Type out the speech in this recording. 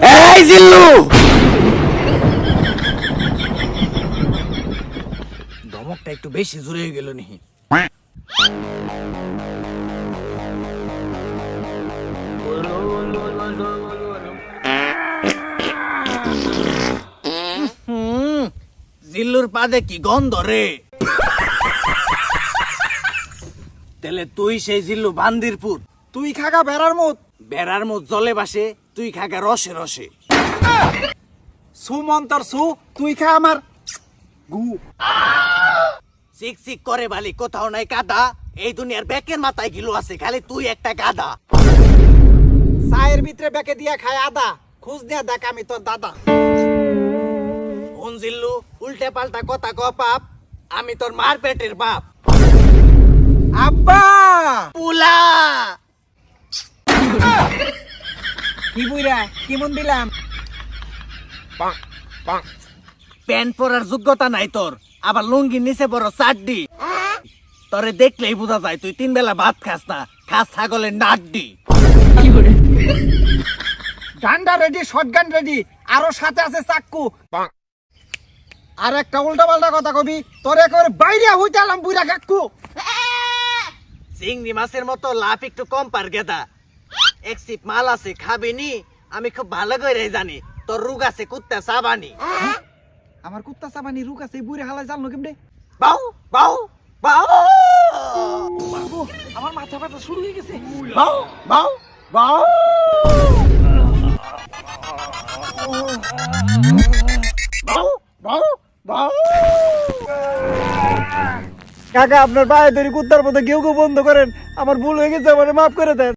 এই জিল্লু, ধমকটা একটু বেশি জোরে হয়ে গেল নি। জিল্লুর পাদে কি গন্ধ রে। তাহলে তুই সেই জিল্লু বান্দিরপুর, তুই খাগা বেড়ার মুত, বেড়ার মুখ জলে বাসে, তুই খাগা রসে রসে। সুমন্তর সু, তুই খা আমার গু। চিক চিক করে বালি, কোথাও নাই কাদা। এই দুনিয়ার ব্যাকের মাথায় গিলু আছে, খালি তুই একটা গাদা। চায়ের ভিতরে বেকে দিয়া খায় আদা, খুঁজ দিয়া দেখ আমি তোর দাদা। হুন জিল্লু, উল্টে পাল্টা কথা ক পাপ, আমি তোর মার পেটের বাপ। আব্বা পুলা কি বুইরা কেমন দিলাম? প্যান্ট পরার যোগ্যতা নাই তোর, আবার লুঙ্গির নিচে বড় চাড্ডি। তোরে দেখলেই বোঝা যায় তুই 3 বেলা ভাত খাস না, খাস ছাগলের নাড্ডি। ডান্ডা রেডি, শটগান রেডি, আরো সাথে আছে চাক্কু। আর একটা উল্টা পাল্টা কথা কবি, তোর একেবারে বাইরে হইতে আলাম বুইরা কাকু। চিংড়ি মাছের মতো লাভ একটু কম পার গেদা। এক সিপ মাল আছে, খাবি নি? আমি খুব ভালো করে জানি তোর রোগ আছে কুত্তা সাবানি। আমার কুত্তা সাবানি রুক আছে, বুইরা হালায় জানো কেমনে? বাউ বাউ বাউ, বাবু আমার মাথা ব্যথা শুরু হয়ে গেছে। বাউ বাউ বাউ, বাউ বাউ বাউ। কাকা আপনার পায়ে ধরে কুত্তার মতো কেউ কেউ বন্ধ করেন, আমার ভুল হয়ে গেছে, আমার মাফ করে দেন।